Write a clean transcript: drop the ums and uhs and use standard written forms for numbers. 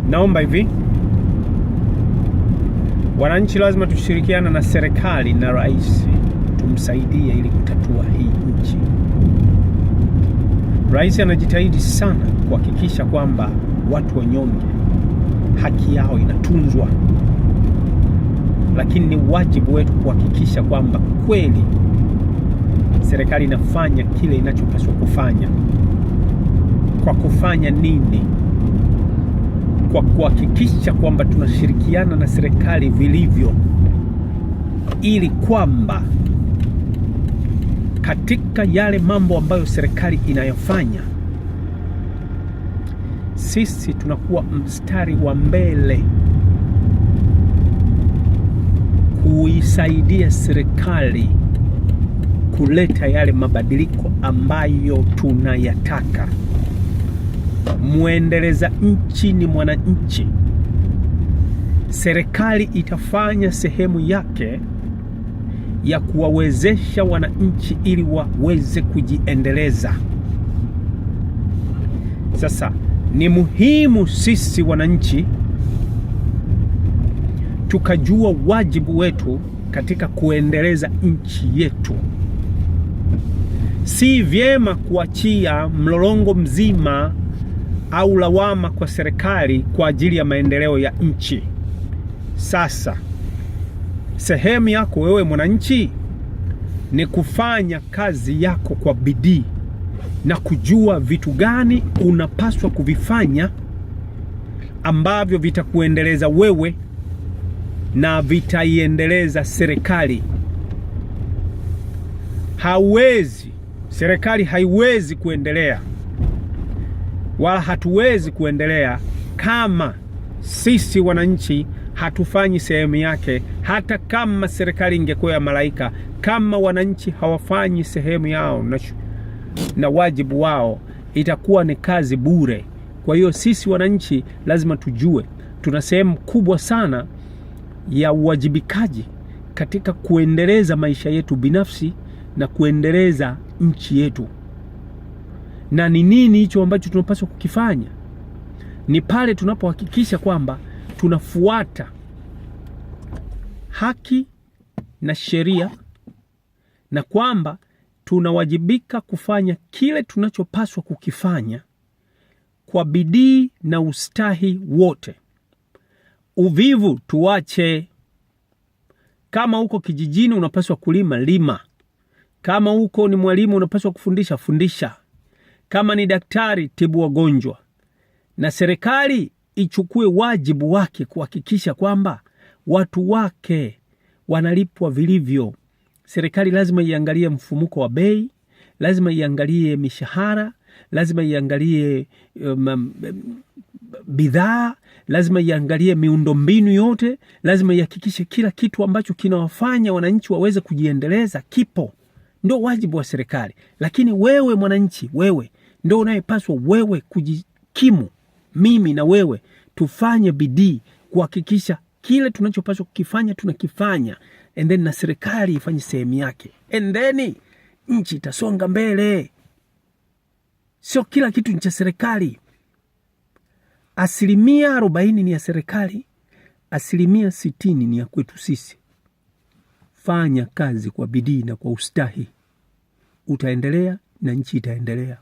Naomba hivi, wananchi lazima tushirikiane na serikali na rais, tumsaidie ili kutatua hii nchi. Rais anajitahidi sana kuhakikisha kwamba watu wanyonge haki yao inatunzwa, lakini ni wajibu wetu kuhakikisha kwamba kweli serikali inafanya kile inachopaswa kufanya. Kwa kufanya nini? Kwa kuhakikisha kwamba tunashirikiana na serikali vilivyo, ili kwamba katika yale mambo ambayo serikali inayofanya, sisi tunakuwa mstari wa mbele kuisaidia serikali kuleta yale mabadiliko ambayo tunayataka. Muendeleza nchi ni mwananchi. Serikali itafanya sehemu yake ya kuwawezesha wananchi ili waweze kujiendeleza. Sasa ni muhimu sisi wananchi tukajua wajibu wetu katika kuendeleza nchi yetu. Si vyema kuachia mlolongo mzima au lawama kwa serikali kwa ajili ya maendeleo ya nchi. Sasa sehemu yako wewe mwananchi ni kufanya kazi yako kwa bidii na kujua vitu gani unapaswa kuvifanya ambavyo vitakuendeleza wewe na vitaiendeleza serikali. Serikali haiwezi kuendelea wala hatuwezi kuendelea kama sisi wananchi hatufanyi sehemu yake. Hata kama serikali ingekuwa ya malaika, kama wananchi hawafanyi sehemu yao na wajibu wao, itakuwa ni kazi bure. Kwa hiyo sisi wananchi lazima tujue tuna sehemu kubwa sana ya uwajibikaji katika kuendeleza maisha yetu binafsi na kuendeleza nchi yetu. Na ni nini hicho ambacho tunapaswa kukifanya? Ni pale tunapohakikisha kwamba tunafuata haki na sheria, na kwamba tunawajibika kufanya kile tunachopaswa kukifanya kwa bidii na ustahi wote. Uvivu tuache. Kama uko kijijini unapaswa kulima, lima. Kama uko ni mwalimu unapaswa kufundisha, fundisha. Kama ni daktari, tibu wagonjwa. Na serikali ichukue wajibu wake kuhakikisha kwamba watu wake wanalipwa vilivyo. Serikali lazima iangalie mfumuko wa bei, lazima iangalie mishahara, lazima iangalie bidhaa, lazima iangalie miundombinu yote, lazima ihakikishe kila kitu ambacho kinawafanya wananchi waweze kujiendeleza kipo. Ndio wajibu wa serikali. Lakini wewe mwananchi, wewe ndio unayepaswa wewe kujikimu. Mimi na wewe tufanye bidii kuhakikisha kile tunachopaswa kukifanya tunakifanya, and then na serikali ifanye sehemu yake, and then nchi itasonga mbele. Sio kila kitu ni cha serikali. 40% ni ya serikali, 60% ni ya kwetu sisi. Fanya kazi kwa bidii na kwa ustahi, utaendelea na nchi itaendelea.